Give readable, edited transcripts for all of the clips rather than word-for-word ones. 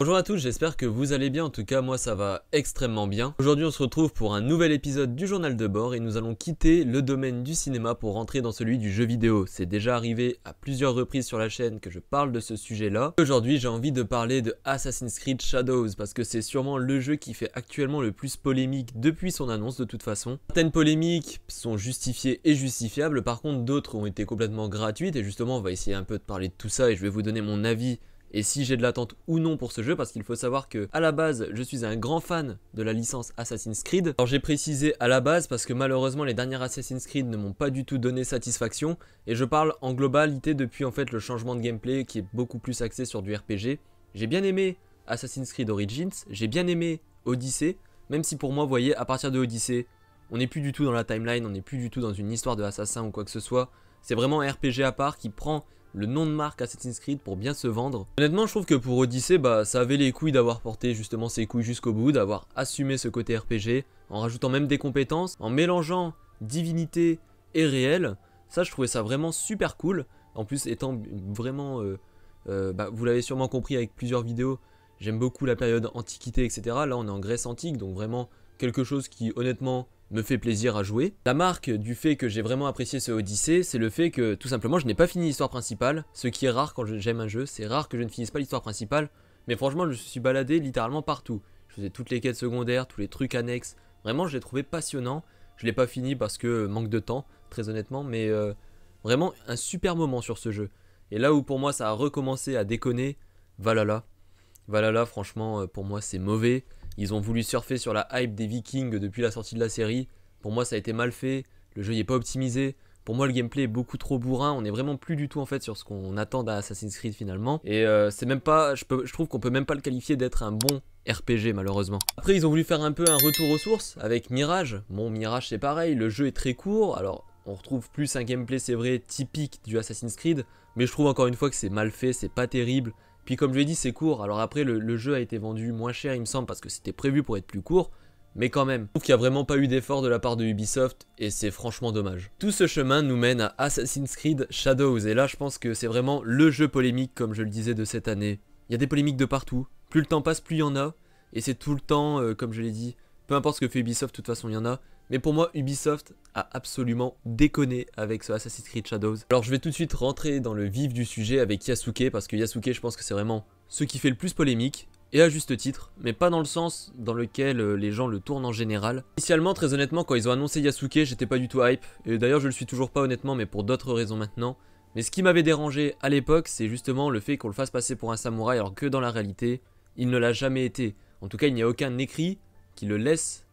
Bonjour à tous, j'espère que vous allez bien, en tout cas moi ça va extrêmement bien. Aujourd'hui on se retrouve pour un nouvel épisode du journal de bord et nous allons quitter le domaine du cinéma pour rentrer dans celui du jeu vidéo. C'est déjà arrivé à plusieurs reprises sur la chaîne que je parle de ce sujet là. Aujourd'hui j'ai envie de parler de Assassin's Creed Shadows parce que c'est sûrement le jeu qui fait actuellement le plus polémique depuis son annonce de toute façon. Certaines polémiques sont justifiées et justifiables, par contre d'autres ont été complètement gratuites et justement on va essayer un peu de parler de tout ça et je vais vous donner mon avis et si j'ai de l'attente ou non pour ce jeu, parce qu'il faut savoir que à la base je suis un grand fan de la licence Assassin's Creed. Alors j'ai précisé à la base parce que malheureusement les dernières Assassin's Creed ne m'ont pas du tout donné satisfaction et je parle en globalité depuis en fait le changement de gameplay qui est beaucoup plus axé sur du RPG. J'ai bien aimé Assassin's Creed Origins, j'ai bien aimé Odyssey, même si pour moi vous voyez à partir de Odyssey on n'est plus du tout dans la timeline, on n'est plus du tout dans une histoire de assassin ou quoi que ce soit. C'est vraiment un RPG à part qui prend le nom de marque Assassin's Creed pour bien se vendre. Honnêtement je trouve que pour Odyssey ça avait les couilles d'avoir porté justement ses couilles jusqu'au bout, d'avoir assumé ce côté RPG en rajoutant même des compétences, en mélangeant divinité et réel. Ça je trouvais ça vraiment super cool. En plus étant vraiment, vous l'avez sûrement compris avec plusieurs vidéos, j'aime beaucoup la période antiquité etc. Là on est en Grèce antique donc vraiment quelque chose qui honnêtement me fait plaisir à jouer. La marque du fait que j'ai vraiment apprécié ce Odyssey, c'est le fait que tout simplement je n'ai pas fini l'histoire principale, ce qui est rare quand j'aime un jeu, c'est rare que je ne finisse pas l'histoire principale, mais franchement je suis baladé littéralement partout. Je faisais toutes les quêtes secondaires, tous les trucs annexes, vraiment je l'ai trouvé passionnant. Je l'ai pas fini parce que manque de temps, très honnêtement, mais vraiment un super moment sur ce jeu. Et là où pour moi ça a recommencé à déconner, Valhalla. Valhalla franchement pour moi c'est mauvais. Ils ont voulu surfer sur la hype des Vikings depuis la sortie de la série. Pour moi ça a été mal fait, le jeu n'est pas optimisé. Pour moi le gameplay est beaucoup trop bourrin, on n'est vraiment plus du tout en fait sur ce qu'on attend d'un Assassin's Creed finalement. Et c'est même pas, je trouve qu'on peut même pas le qualifier d'être un bon RPG malheureusement. Après ils ont voulu faire un peu un retour aux sources avec Mirage. Bon Mirage c'est pareil, le jeu est très court, alors on retrouve plus un gameplay c'est vrai typique du Assassin's Creed. Mais je trouve encore une fois que c'est mal fait, c'est pas terrible. Puis comme je l'ai dit c'est court, alors après le jeu a été vendu moins cher il me semble parce que c'était prévu pour être plus court, mais quand même, je trouve qu'il n'y a vraiment pas eu d'effort de la part de Ubisoft et c'est franchement dommage. Tout ce chemin nous mène à Assassin's Creed Shadows et là je pense que c'est vraiment le jeu polémique comme je le disais de cette année. Il y a des polémiques de partout, plus le temps passe plus il y en a et c'est tout le temps comme je l'ai dit, peu importe ce que fait Ubisoft de toute façon il y en a. Mais pour moi, Ubisoft a absolument déconné avec ce Assassin's Creed Shadows. Alors je vais tout de suite rentrer dans le vif du sujet avec Yasuke, parce que Yasuke, je pense que c'est vraiment ce qui fait le plus polémique, et à juste titre, mais pas dans le sens dans lequel les gens le tournent en général. Initialement, très honnêtement, quand ils ont annoncé Yasuke, j'étais pas du tout hype, et d'ailleurs je le suis toujours pas honnêtement, mais pour d'autres raisons maintenant. Mais ce qui m'avait dérangé à l'époque, c'est justement le fait qu'on le fasse passer pour un samouraï, alors que dans la réalité, il ne l'a jamais été. En tout cas, il n'y a aucun écrit qui le laisse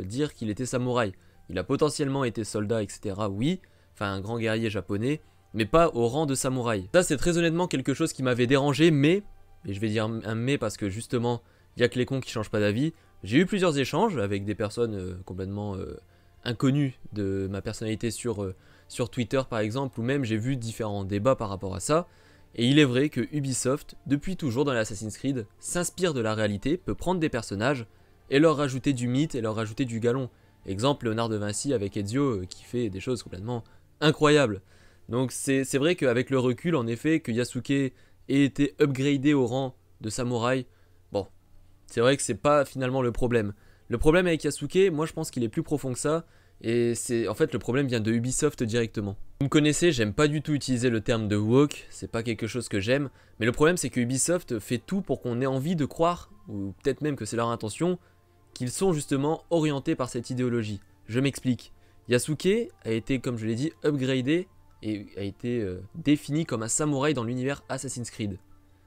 dire qu'il était samouraï. Il a potentiellement été soldat, etc. Oui, enfin un grand guerrier japonais, mais pas au rang de samouraï. Ça c'est très honnêtement quelque chose qui m'avait dérangé, mais, et je vais dire un mais parce que justement, il n'y a que les cons qui changent pas d'avis, j'ai eu plusieurs échanges avec des personnes complètement inconnues de ma personnalité sur Twitter par exemple, ou même j'ai vu différents débats par rapport à ça. Et il est vrai que Ubisoft, depuis toujours dans l'Assassin's Creed, s'inspire de la réalité, peut prendre des personnages et leur rajouter du mythe et leur rajouter du galon. Exemple Léonard de Vinci avec Ezio qui fait des choses complètement incroyables. Donc c'est vrai qu'avec le recul en effet que Yasuke ait été upgradé au rang de samouraï, bon, c'est vrai que c'est pas finalement le problème. Le problème avec Yasuke, moi je pense qu'il est plus profond que ça. Et c'est en fait le problème vient de Ubisoft directement. Vous me connaissez, j'aime pas du tout utiliser le terme de woke, c'est pas quelque chose que j'aime. Mais le problème c'est que Ubisoft fait tout pour qu'on ait envie de croire, ou peut-être même que c'est leur intention, qu'ils sont justement orientés par cette idéologie. Je m'explique. Yasuke a été, comme je l'ai dit, upgradé et a été défini comme un samouraï dans l'univers Assassin's Creed.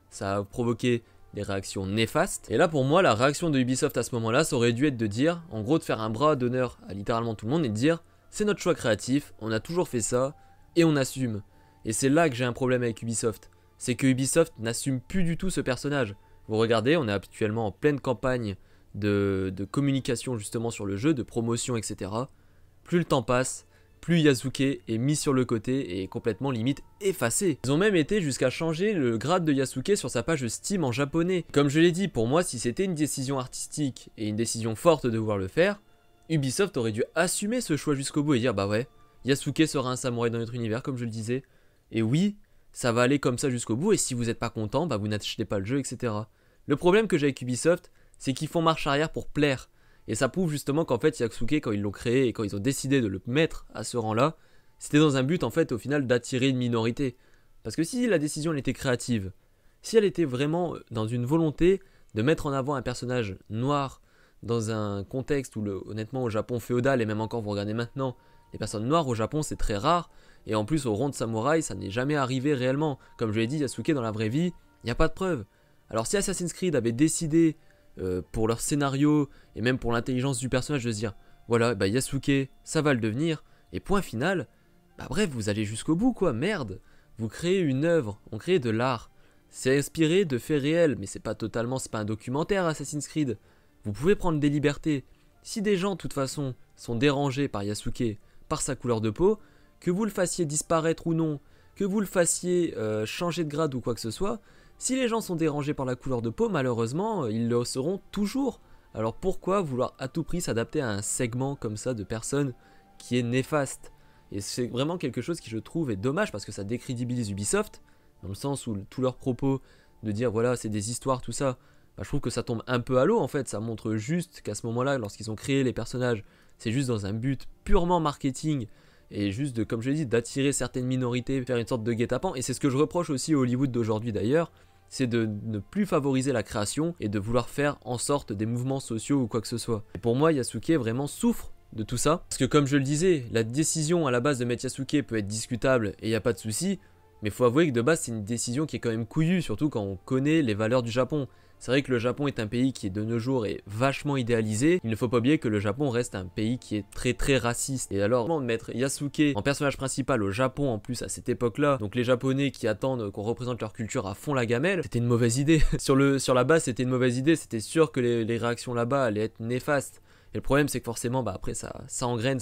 Ça a provoqué des réactions néfastes. Et là pour moi la réaction de Ubisoft à ce moment là ça aurait dû être de dire, en gros de faire un bras d'honneur à littéralement tout le monde et de dire c'est notre choix créatif, on a toujours fait ça et on assume. Et c'est là que j'ai un problème avec Ubisoft, c'est que Ubisoft n'assume plus du tout ce personnage. Vous regardez, on est actuellement en pleine campagne de communication justement sur le jeu, de promotion etc. Plus le temps passe, plus Yasuke est mis sur le côté et est complètement limite effacé. Ils ont même été jusqu'à changer le grade de Yasuke sur sa page Steam en japonais. Comme je l'ai dit, pour moi si c'était une décision artistique et une décision forte de vouloir le faire, Ubisoft aurait dû assumer ce choix jusqu'au bout et dire bah ouais, Yasuke sera un samouraï dans notre univers comme je le disais, et oui, ça va aller comme ça jusqu'au bout et si vous n'êtes pas content, bah vous n'achetez pas le jeu etc. Le problème que j'ai avec Ubisoft, c'est qu'ils font marche arrière pour plaire. Et ça prouve justement qu'en fait Yasuke, quand ils l'ont créé et quand ils ont décidé de le mettre à ce rang-là, c'était dans un but en fait au final d'attirer une minorité. Parce que si la décision elle était créative, si elle était vraiment dans une volonté de mettre en avant un personnage noir dans un contexte où honnêtement au Japon féodal et même encore vous regardez maintenant, les personnes noires au Japon c'est très rare et en plus au rang de samouraï ça n'est jamais arrivé réellement. Comme je l'ai dit, Yasuke dans la vraie vie, il n'y a pas de preuve. Alors si Assassin's Creed avait décidé pour leur scénario et même pour l'intelligence du personnage de se dire voilà bah Yasuke ça va le devenir et point final, bah bref vous allez jusqu'au bout quoi, merde. Vous créez une œuvre, on crée de l'art. C'est inspiré de faits réels, mais c'est pas un documentaire Assassin's Creed. Vous pouvez prendre des libertés. Si des gens, de toute façon, sont dérangés par Yasuke, par sa couleur de peau, que vous le fassiez disparaître ou non, que vous le fassiez changer de grade ou quoi que ce soit, si les gens sont dérangés par la couleur de peau, malheureusement, ils le seront toujours. Alors pourquoi vouloir à tout prix s'adapter à un segment comme ça de personnes qui est néfaste? Et c'est vraiment quelque chose qui je trouve est dommage parce que ça décrédibilise Ubisoft, dans le sens où tous leurs propos de dire voilà c'est des histoires tout ça, bah, je trouve que ça tombe un peu à l'eau en fait, ça montre juste qu'à ce moment là lorsqu'ils ont créé les personnages, c'est juste dans un but purement marketing et juste de, comme je l'ai dit, d'attirer certaines minorités, faire une sorte de guet-apens, et c'est ce que je reproche aussi à Hollywood d'aujourd'hui d'ailleurs, c'est de ne plus favoriser la création et de vouloir faire en sorte des mouvements sociaux ou quoi que ce soit. Et pour moi Yasuke vraiment souffre de tout ça, parce que comme je le disais, la décision à la base de mettre Yasuke peut être discutable et il n'y a pas de souci, mais faut avouer que de base c'est une décision qui est quand même couillue, surtout quand on connaît les valeurs du Japon. C'est vrai que le Japon est un pays qui de nos jours est vachement idéalisé, il ne faut pas oublier que le Japon reste un pays qui est très très raciste. Et alors de mettre Yasuke en personnage principal au Japon en plus à cette époque là, donc les Japonais qui attendent qu'on représente leur culture à fond la gamelle, c'était une mauvaise idée. sur la base c'était une mauvaise idée, c'était sûr que les réactions là-bas allaient être néfastes. Et le problème c'est que forcément bah après ça engraine.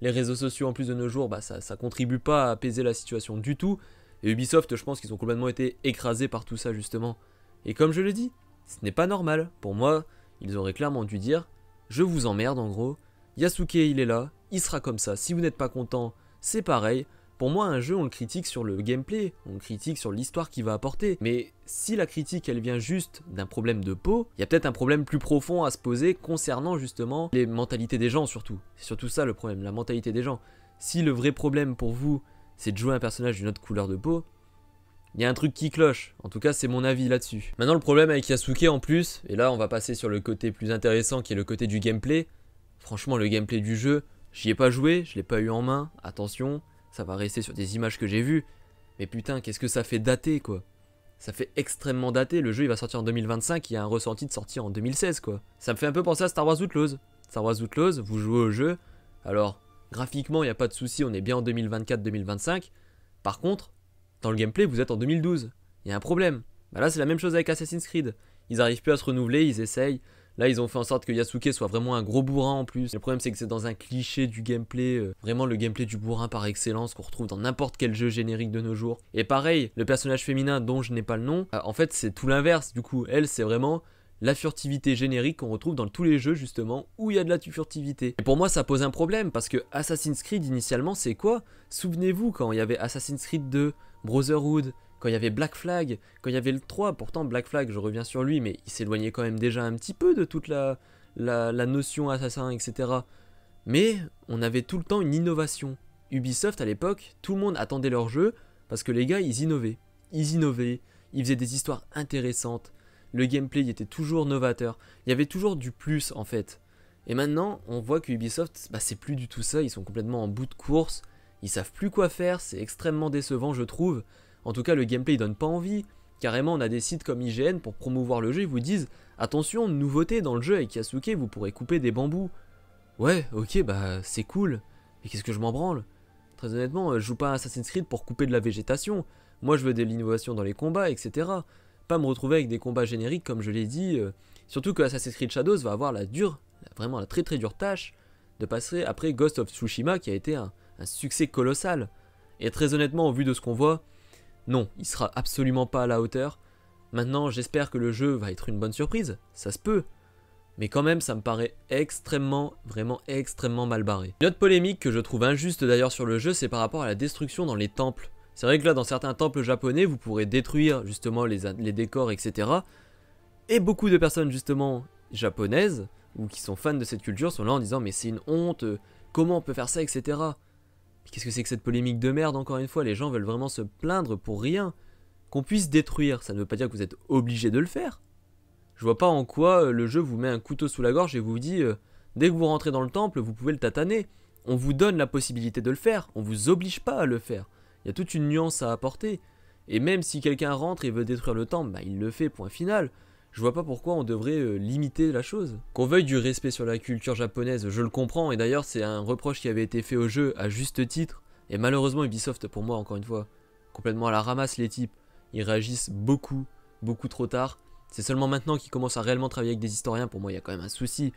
Les réseaux sociaux en plus de nos jours bah ça contribue pas à apaiser la situation du tout. Et Ubisoft je pense qu'ils ont complètement été écrasés par tout ça justement. Et comme je le dis, ce n'est pas normal. Pour moi, ils auraient clairement dû dire je vous emmerde en gros, Yasuke il est là, il sera comme ça, si vous n'êtes pas content, c'est pareil. Pour moi, un jeu, on le critique sur le gameplay, on le critique sur l'histoire qu'il va apporter. Mais si la critique, elle vient juste d'un problème de peau, il y a peut-être un problème plus profond à se poser concernant justement les mentalités des gens surtout. C'est surtout ça le problème, la mentalité des gens. Si le vrai problème pour vous, c'est de jouer un personnage d'une autre couleur de peau, il y a un truc qui cloche. En tout cas, c'est mon avis là-dessus. Maintenant, le problème avec Yasuke en plus, et là, on va passer sur le côté plus intéressant qui est le côté du gameplay. Franchement, le gameplay du jeu, j'y ai pas joué, je l'ai pas eu en main, attention. Ça va rester sur des images que j'ai vues. Mais putain, qu'est-ce que ça fait dater, quoi. Ça fait extrêmement dater. Le jeu, il va sortir en 2025. Il y a un ressenti de sortie en 2016, quoi. Ça me fait un peu penser à Star Wars Outlaws. Star Wars Outlaws, vous jouez au jeu. Alors, graphiquement, il n'y a pas de souci. On est bien en 2024-2025. Par contre, dans le gameplay, vous êtes en 2012. Il y a un problème. Bah là, c'est la même chose avec Assassin's Creed. Ils n'arrivent plus à se renouveler, ils essayent. Là, ils ont fait en sorte que Yasuke soit vraiment un gros bourrin en plus. Le problème, c'est que c'est dans un cliché du gameplay, vraiment le gameplay du bourrin par excellence qu'on retrouve dans n'importe quel jeu générique de nos jours. Et pareil, le personnage féminin dont je n'ai pas le nom, en fait, c'est tout l'inverse. Du coup, elle, c'est vraiment la furtivité générique qu'on retrouve dans tous les jeux justement où il y a de la furtivité. Et pour moi, ça pose un problème parce que Assassin's Creed initialement, c'est quoi? Souvenez-vous quand il y avait Assassin's Creed 2, Brotherhood, quand il y avait Black Flag, quand il y avait le 3, pourtant Black Flag, je reviens sur lui, mais il s'éloignait quand même déjà un petit peu de toute la notion assassin, etc. Mais on avait tout le temps une innovation. Ubisoft à l'époque, tout le monde attendait leur jeu parce que les gars, ils innovaient. Ils faisaient des histoires intéressantes, le gameplay il était toujours novateur, il y avait toujours du plus en fait. Et maintenant, on voit que Ubisoft, bah, c'est plus du tout ça, ils sont complètement en bout de course, ils savent plus quoi faire, c'est extrêmement décevant je trouve. En tout cas, le gameplay il donne pas envie. Carrément, on a des sites comme IGN pour promouvoir le jeu, ils vous disent attention, nouveauté dans le jeu avec Yasuke, vous pourrez couper des bambous. Ouais, ok, bah c'est cool. Mais qu'est-ce que je m'en branle? Très honnêtement, je joue pas à Assassin's Creed pour couper de la végétation. Moi, je veux de l'innovation dans les combats, etc. Pas me retrouver avec des combats génériques, comme je l'ai dit. Surtout que Assassin's Creed Shadows va avoir vraiment la très très dure tâche de passer après Ghost of Tsushima, qui a été un succès colossal. Et très honnêtement, au vu de ce qu'on voit, non, il sera absolument pas à la hauteur. Maintenant, j'espère que le jeu va être une bonne surprise, ça se peut. Mais quand même, ça me paraît vraiment extrêmement mal barré. Une autre polémique que je trouve injuste d'ailleurs sur le jeu, c'est par rapport à la destruction dans les temples. C'est vrai que là, dans certains temples japonais, vous pourrez détruire justement les décors, etc. Et beaucoup de personnes justement japonaises, ou qui sont fans de cette culture, sont là en disant mais c'est une honte, comment on peut faire ça, etc. Mais qu'est-ce que c'est que cette polémique de merde, encore une fois, les gens veulent vraiment se plaindre pour rien. Qu'on puisse détruire, ça ne veut pas dire que vous êtes obligé de le faire. Je vois pas en quoi le jeu vous met un couteau sous la gorge et vous dit dès que vous rentrez dans le temple, vous pouvez le tataner. On vous donne la possibilité de le faire, on vous oblige pas à le faire. Il y a toute une nuance à apporter. Et même si quelqu'un rentre et veut détruire le temple, bah il le fait, point final. Je vois pas pourquoi on devrait limiter la chose. Qu'on veuille du respect sur la culture japonaise, je le comprends, et d'ailleurs c'est un reproche qui avait été fait au jeu à juste titre. Et malheureusement Ubisoft, pour moi, encore une fois, complètement à la ramasse les types. Ils réagissent beaucoup trop tard. C'est seulement maintenant qu'ils commencent à réellement travailler avec des historiens. Pour moi, il y a quand même un souci.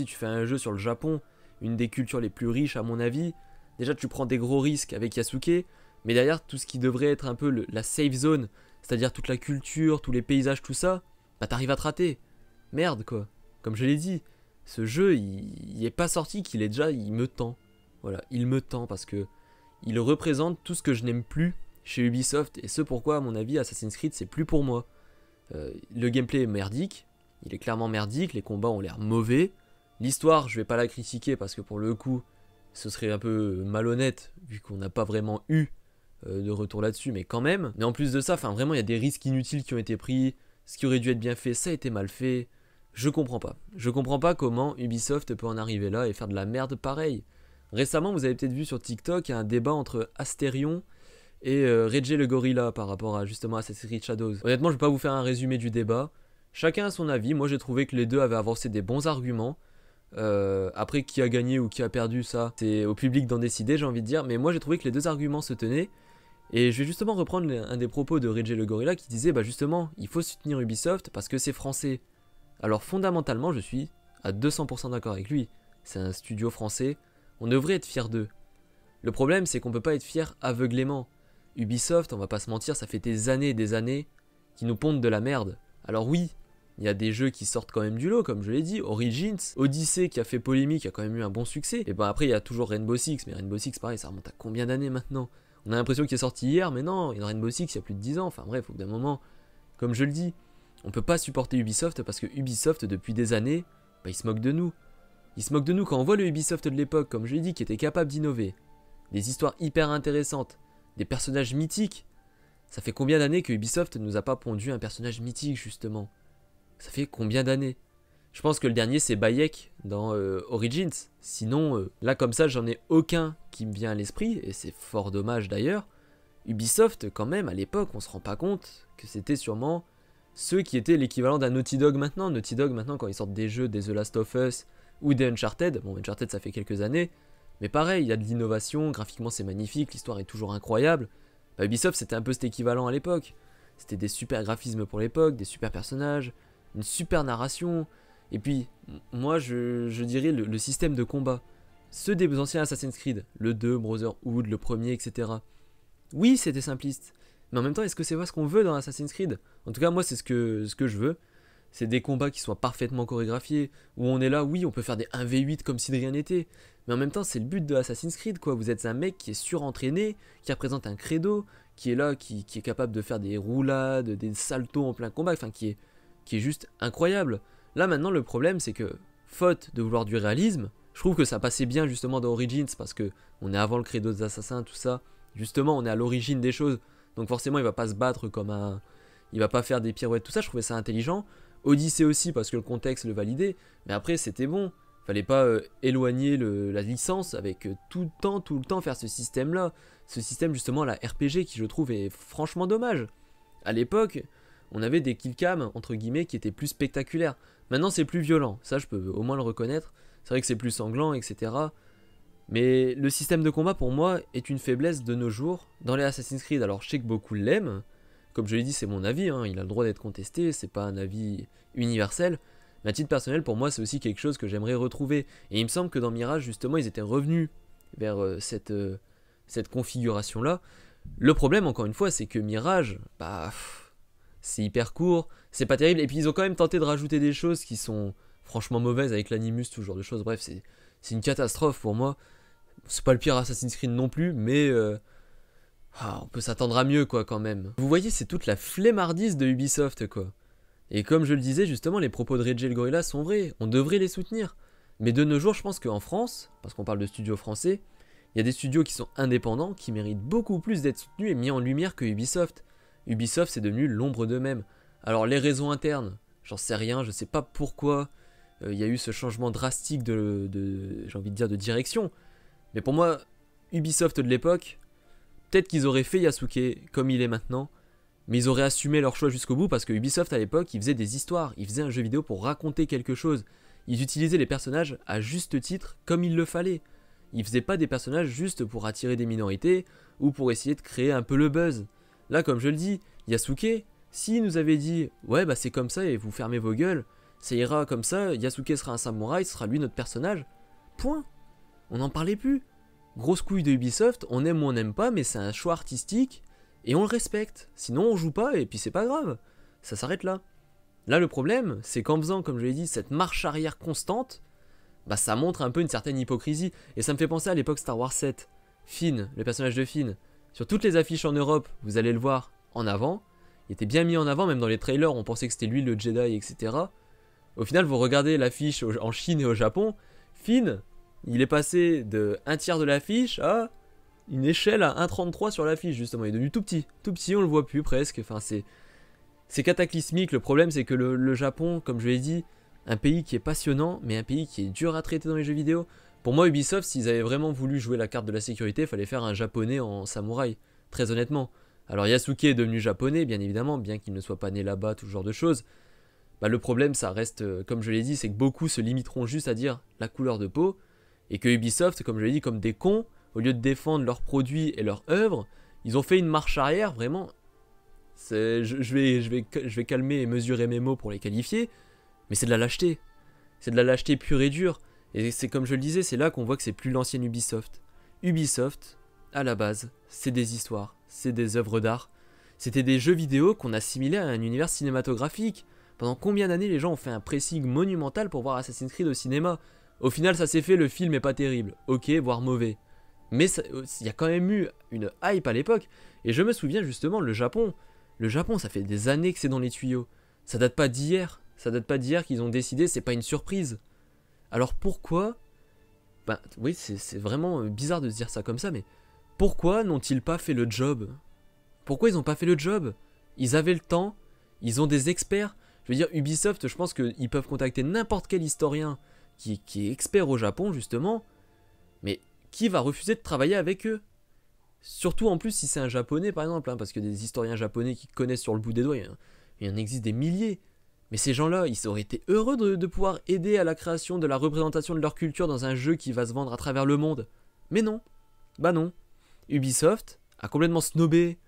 Tu fais un jeu sur le Japon, une des cultures les plus riches à mon avis. Déjà, tu prends des gros risques avec Yasuke, mais derrière, tout ce qui devrait être un peu la safe zone, c'est-à-dire toute la culture, tous les paysages, tout ça, bah t'arrives à te rater. Merde, quoi. Comme je l'ai dit, ce jeu, il est pas sorti qu'il est déjà... Il me tend. Voilà, il me tend parce que il représente tout ce que je n'aime plus chez Ubisoft, et ce pourquoi à mon avis Assassin's Creed c'est plus pour moi. Le gameplay est merdique, il est clairement merdique, les combats ont l'air mauvais, l'histoire je vais pas la critiquer parce que pour le coup ce serait un peu malhonnête vu qu'on n'a pas vraiment eu de retour là-dessus, mais quand même. Mais en plus de ça, vraiment il y a des risques inutiles qui ont été pris, ce qui aurait dû être bien fait, ça a été mal fait. Je comprends pas comment Ubisoft peut en arriver là et faire de la merde pareil. Récemment vous avez peut-être vu sur TikTok, il y a un débat entre Asterion et Reggie le gorilla par rapport à justement Assassin's Creed Shadows. Honnêtement, je vais pas vous faire un résumé du débat. Chacun a son avis. Moi, j'ai trouvé que les deux avaient avancé des bons arguments. Après, qui a gagné ou qui a perdu, ça, c'est au public d'en décider, j'ai envie de dire. Mais moi, j'ai trouvé que les deux arguments se tenaient. Et je vais justement reprendre un des propos de Reggie le gorilla qui disait, bah justement, il faut soutenir Ubisoft parce que c'est français. Alors fondamentalement, je suis à 200% d'accord avec lui. C'est un studio français. On devrait être fiers d'eux. Le problème, c'est qu'on peut pas être fier aveuglément. Ubisoft, on va pas se mentir, ça fait des années et des années qu'ils nous pondent de la merde. Alors oui, il y a des jeux qui sortent quand même du lot, comme je l'ai dit. Origins, Odyssey qui a fait polémique, a quand même eu un bon succès. Et ben après, il y a toujours Rainbow Six, mais Rainbow Six, pareil, ça remonte à combien d'années maintenant? On a l'impression qu'il est sorti hier, mais non, il y a Rainbow Six il y a plus de 10 ans. Enfin bref, au bout d'un moment, comme je le dis, on peut pas supporter Ubisoft parce que Ubisoft, depuis des années, bah, il se moque de nous. Il se moque de nous quand on voit le Ubisoft de l'époque, comme je l'ai dit, qui était capable d'innover. Des histoires hyper intéressantes. Des personnages mythiques. Ça fait combien d'années que Ubisoft ne nous a pas pondu un personnage mythique justement? Ça fait combien d'années? Je pense que le dernier c'est Bayek dans Origins. Sinon, là comme ça j'en ai aucun qui me vient à l'esprit, et c'est fort dommage d'ailleurs. Ubisoft quand même à l'époque on se rend pas compte que c'était sûrement ceux qui étaient l'équivalent d'un Naughty Dog maintenant. Naughty Dog maintenant quand ils sortent des jeux, des The Last of Us ou des Uncharted, bon Uncharted ça fait quelques années, mais pareil, il y a de l'innovation, graphiquement c'est magnifique, l'histoire est toujours incroyable. Bah, Ubisoft c'était un peu cet équivalent à l'époque. C'était des super graphismes pour l'époque, des super personnages, une super narration. Et puis, moi je dirais le système de combat. Ceux des anciens Assassin's Creed, le 2, Brotherhood, le premier, etc. Oui, c'était simpliste. Mais en même temps, est-ce que c'est pas ce qu'on veut dans Assassin's Creed? En tout cas, moi c'est ce que je veux. C'est des combats qui soient parfaitement chorégraphiés, où on est là, oui, on peut faire des 1v8 comme si de rien n'était. Mais en même temps, c'est le but de Assassin's Creed, quoi. Vous êtes un mec qui est surentraîné, qui représente un credo, qui est là, qui est capable de faire des roulades, des saltos en plein combat, enfin qui est juste incroyable. Là maintenant, le problème, c'est que, faute de vouloir du réalisme, je trouve que ça passait bien justement dans Origins, parce que on est avant le credo des assassins, tout ça. Justement, on est à l'origine des choses, donc forcément, il va pas se battre comme un... Il va pas faire des pirouettes, tout ça, je trouvais ça intelligent. Odyssey aussi, parce que le contexte le validait, mais après, c'était bon. Fallait pas éloigner la licence avec tout le temps faire ce système-là. Ce système justement, la RPG, qui je trouve est franchement dommage. À l'époque, on avait des killcams, entre guillemets, qui étaient plus spectaculaires. Maintenant, c'est plus violent, ça je peux au moins le reconnaître. C'est vrai que c'est plus sanglant, etc. Mais le système de combat, pour moi, est une faiblesse de nos jours dans les Assassin's Creed. Alors, je sais que beaucoup l'aiment. Comme je l'ai dit, c'est mon avis, hein, il a le droit d'être contesté, c'est pas un avis universel. Mais à titre personnel, pour moi, c'est aussi quelque chose que j'aimerais retrouver. Et il me semble que dans Mirage, justement, ils étaient revenus vers cette configuration-là. Le problème, encore une fois, c'est que Mirage, bah, c'est hyper court, c'est pas terrible. Et puis, ils ont quand même tenté de rajouter des choses qui sont franchement mauvaises avec l'animus, tout ce genre de choses. Bref, c'est une catastrophe pour moi. C'est pas le pire Assassin's Creed non plus, mais... on peut s'attendre à mieux, quoi, quand même. Vous voyez, c'est toute la flemmardise de Ubisoft, quoi. Et comme je le disais, justement, les propos de Reggie et le Gorilla sont vrais, on devrait les soutenir. Mais de nos jours, je pense qu'en France, parce qu'on parle de studios français, il y a des studios qui sont indépendants, qui méritent beaucoup plus d'être soutenus et mis en lumière que Ubisoft. Ubisoft, c'est devenu l'ombre d'eux-mêmes. Alors les raisons internes, j'en sais rien, je sais pas pourquoi il y a eu ce changement drastique j'ai envie de dire, de direction. Mais pour moi, Ubisoft de l'époque, peut-être qu'ils auraient fait Yasuke comme il est maintenant, mais ils auraient assumé leur choix jusqu'au bout parce que Ubisoft à l'époque, ils faisaient des histoires, ils faisaient un jeu vidéo pour raconter quelque chose. Ils utilisaient les personnages à juste titre comme il le fallait. Ils faisaient pas des personnages juste pour attirer des minorités ou pour essayer de créer un peu le buzz. Là, comme je le dis, Yasuke, s'il nous avait dit « Ouais, bah c'est comme ça et vous fermez vos gueules, ça ira comme ça, Yasuke sera un samouraï, ce sera lui notre personnage. » Point. On n'en parlait plus. Grosse couille de Ubisoft, on aime ou on n'aime pas, mais c'est un choix artistique et on le respecte. Sinon on joue pas et puis c'est pas grave. Ça s'arrête là. Là le problème, c'est qu'en faisant, comme je l'ai dit, cette marche arrière constante, bah ça montre un peu une certaine hypocrisie. Et ça me fait penser à l'époque Star Wars 7. Finn, le personnage de Finn. Sur toutes les affiches en Europe, vous allez le voir en avant. Il était bien mis en avant, même dans les trailers, on pensait que c'était lui le Jedi, etc. Au final, vous regardez l'affiche en Chine et au Japon, Finn, il est passé de 1/3 de l'affiche à une échelle à 1,33 sur l'affiche, justement. Il est devenu tout petit, on le voit plus presque. Enfin, c'est cataclysmique. Le problème, c'est que le Japon, comme je l'ai dit, un pays qui est passionnant, mais un pays qui est dur à traiter dans les jeux vidéo. Pour moi, Ubisoft, s'ils avaient vraiment voulu jouer la carte de la sécurité, il fallait faire un japonais en samouraï, très honnêtement. Alors Yasuke est devenu japonais, bien évidemment, bien qu'il ne soit pas né là-bas, tout ce genre de choses. Bah, le problème, ça reste, comme je l'ai dit, c'est que beaucoup se limiteront juste à dire la couleur de peau, et que Ubisoft, comme je l'ai dit, comme des cons, au lieu de défendre leurs produits et leurs œuvres, ils ont fait une marche arrière, vraiment. Je vais calmer et mesurer mes mots pour les qualifier, mais c'est de la lâcheté. C'est de la lâcheté pure et dure. Et c'est comme je le disais, c'est là qu'on voit que c'est plus l'ancienne Ubisoft. Ubisoft, à la base, c'est des histoires, c'est des œuvres d'art. C'était des jeux vidéo qu'on assimilait à un univers cinématographique. Pendant combien d'années les gens ont fait un pressing monumental pour voir Assassin's Creed au cinéma? Au final, ça s'est fait, le film est pas terrible. Ok, voire mauvais. Mais il y a quand même eu une hype à l'époque. Et je me souviens justement, le Japon, ça fait des années que c'est dans les tuyaux. Ça date pas d'hier. Ça date pas d'hier qu'ils ont décidé, c'est pas une surprise. Alors pourquoi? Ben oui, c'est vraiment bizarre de se dire ça comme ça, mais pourquoi n'ont-ils pas fait le job? Pourquoi ils n'ont pas fait le job? Ils avaient le temps, ils ont des experts. Je veux dire, Ubisoft, je pense qu'ils peuvent contacter n'importe quel historien qui est expert au Japon, justement. Mais qui va refuser de travailler avec eux? Surtout en plus si c'est un japonais, par exemple, hein, parce que des historiens japonais qui connaissent sur le bout des doigts, il y en existe des milliers. Mais ces gens-là, ils auraient été heureux de pouvoir aider à la création de la représentation de leur culture dans un jeu qui va se vendre à travers le monde. Mais non. Bah non. Ubisoft a complètement snobé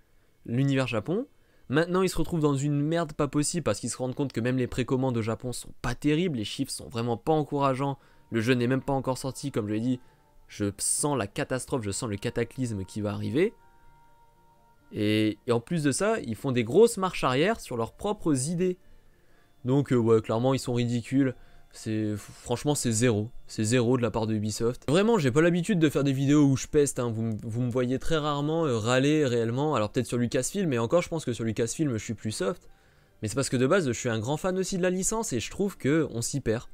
l'univers Japon. Maintenant, ils se retrouvent dans une merde pas possible parce qu'ils se rendent compte que même les précommandes au Japon sont pas terribles, les chiffres sont vraiment pas encourageants. Le jeu n'est même pas encore sorti, comme je l'ai dit. Je sens la catastrophe, je sens le cataclysme qui va arriver. Et en plus de ça, ils font des grosses marches arrière sur leurs propres idées. Donc ouais, clairement ils sont ridicules. Franchement c'est zéro. C'est zéro de la part de Ubisoft. Vraiment, j'ai pas l'habitude de faire des vidéos où je peste, hein. Vous me voyez très rarement râler réellement. Alors peut-être sur Lucasfilm, mais encore je pense que sur Lucasfilm je suis plus soft. Mais c'est parce que de base je suis un grand fan aussi de la licence et je trouve qu'on s'y perd.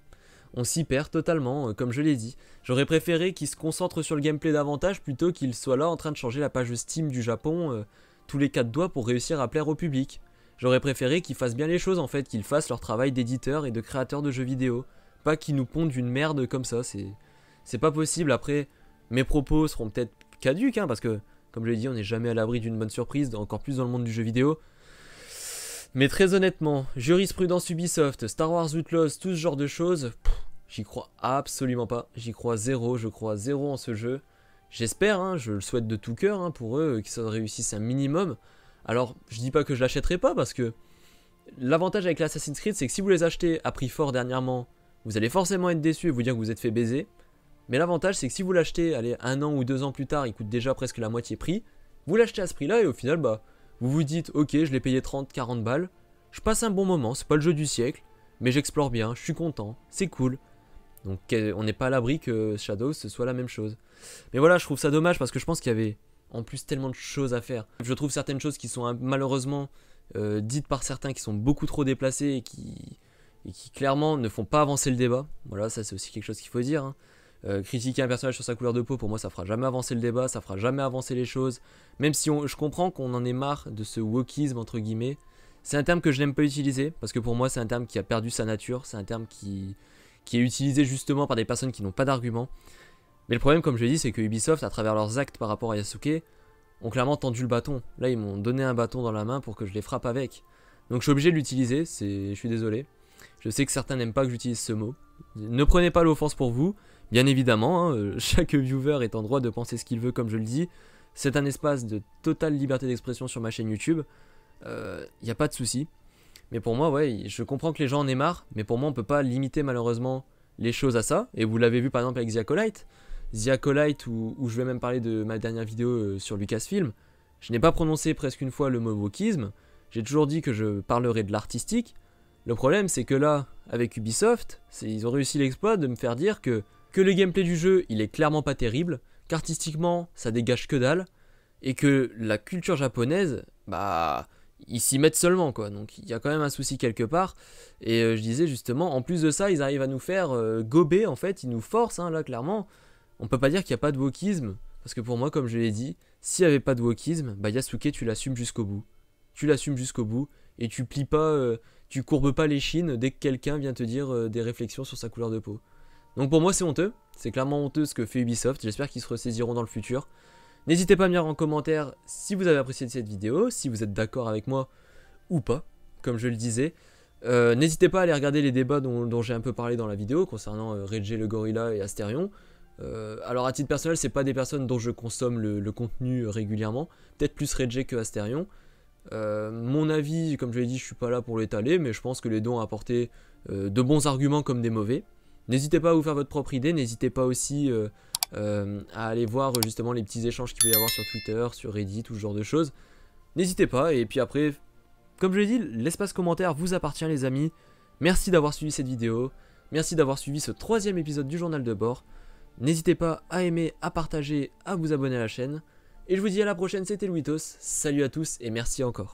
On s'y perd totalement, comme je l'ai dit. J'aurais préféré qu'ils se concentrent sur le gameplay davantage plutôt qu'ils soient là en train de changer la page Steam du Japon tous les 4 doigts pour réussir à plaire au public. J'aurais préféré qu'ils fassent bien les choses en fait, qu'ils fassent leur travail d'éditeur et de créateur de jeux vidéo. Pas qu'ils nous pondent une merde comme ça, c'est pas possible. Après, mes propos seront peut-être caduques, hein, parce que, comme je l'ai dit, on n'est jamais à l'abri d'une bonne surprise, encore plus dans le monde du jeu vidéo. Mais très honnêtement, jurisprudence Ubisoft, Star Wars Outlaws, tout ce genre de choses, j'y crois absolument pas. J'y crois zéro, je crois zéro en ce jeu. J'espère, hein, je le souhaite de tout cœur pour eux, qu'ils réussissent un minimum. Alors, je dis pas que je l'achèterai pas parce que l'avantage avec l'Assassin's Creed, c'est que si vous les achetez à prix fort dernièrement, vous allez forcément être déçu et vous dire que vous êtes fait baiser. Mais l'avantage, c'est que si vous l'achetez, allez, 1 an ou 2 ans plus tard, il coûte déjà presque la moitié prix. Vous l'achetez à ce prix-là et au final, bah, vous vous dites, ok, je l'ai payé 30-40 balles. Je passe un bon moment, c'est pas le jeu du siècle, mais j'explore bien, je suis content, c'est cool. Donc on n'est pas à l'abri que Shadows ce soit la même chose. Mais voilà, je trouve ça dommage parce que je pense qu'il y avait en plus tellement de choses à faire. Je trouve certaines choses qui sont malheureusement dites par certains qui sont beaucoup trop déplacées et qui clairement ne font pas avancer le débat. Voilà, ça c'est aussi quelque chose qu'il faut dire, hein. Critiquer un personnage sur sa couleur de peau, pour moi ça fera jamais avancer le débat, ça fera jamais avancer les choses. Même si je comprends qu'on en est marre de ce wokisme entre guillemets. C'est un terme que je n'aime pas utiliser, parce que pour moi c'est un terme qui a perdu sa nature, c'est un terme qui est utilisé justement par des personnes qui n'ont pas d'arguments. Mais le problème, comme je l'ai dit, c'est que Ubisoft, à travers leurs actes par rapport à Yasuke, ont clairement tendu le bâton. Là ils m'ont donné un bâton dans la main pour que je les frappe avec. Donc je suis obligé de l'utiliser, je suis désolé. Je sais que certains n'aiment pas que j'utilise ce mot. Ne prenez pas l'offense pour vous. Bien évidemment, hein, chaque viewer est en droit de penser ce qu'il veut, comme je le dis. C'est un espace de totale liberté d'expression sur ma chaîne YouTube. Y a pas de souci. Mais pour moi, ouais, je comprends que les gens en aient marre. Mais pour moi, on peut pas limiter malheureusement les choses à ça. Et vous l'avez vu par exemple avec The Acolyte. The Acolyte, où je vais même parler de ma dernière vidéo sur Lucasfilm. Je n'ai pas prononcé presque une fois le mot wokisme. J'ai toujours dit que je parlerais de l'artistique. Le problème, c'est que là, avec Ubisoft, ils ont réussi l'exploit de me faire dire que le gameplay du jeu, il est clairement pas terrible, qu'artistiquement, ça dégage que dalle, et que la culture japonaise, bah, ils s'y mettent seulement, quoi. Donc il y a quand même un souci quelque part. Et je disais justement, en plus de ça, ils arrivent à nous faire gober, en fait, ils nous forcent, hein, là, clairement. On peut pas dire qu'il n'y a pas de wokisme, parce que pour moi, comme je l'ai dit, s'il n'y avait pas de wokisme, bah Yasuke, tu l'assumes jusqu'au bout. Tu l'assumes jusqu'au bout, et tu plies pas, tu courbes pas les chines dès que quelqu'un vient te dire des réflexions sur sa couleur de peau. Donc pour moi c'est honteux, c'est clairement honteux ce que fait Ubisoft, j'espère qu'ils se ressaisiront dans le futur. N'hésitez pas à me dire en commentaire si vous avez apprécié cette vidéo, si vous êtes d'accord avec moi ou pas, comme je le disais. N'hésitez pas à aller regarder les débats dont j'ai un peu parlé dans la vidéo concernant Reggie le Gorilla et Asterion. Alors à titre personnel, c'est pas des personnes dont je consomme le contenu régulièrement, peut-être plus Reggie que Asterion. Mon avis, comme je l'ai dit, je suis pas là pour l'étaler, mais je pense que les deux ont apporté de bons arguments comme des mauvais. N'hésitez pas à vous faire votre propre idée, n'hésitez pas aussi à aller voir justement les petits échanges qu'il peut y avoir sur Twitter, sur Reddit, tout ce genre de choses. N'hésitez pas, et puis après, comme je l'ai dit, l'espace commentaire vous appartient les amis. Merci d'avoir suivi cette vidéo, merci d'avoir suivi ce 3e épisode du journal de bord. N'hésitez pas à aimer, à partager, à vous abonner à la chaîne. Et je vous dis à la prochaine, c'était Louitos, salut à tous et merci encore.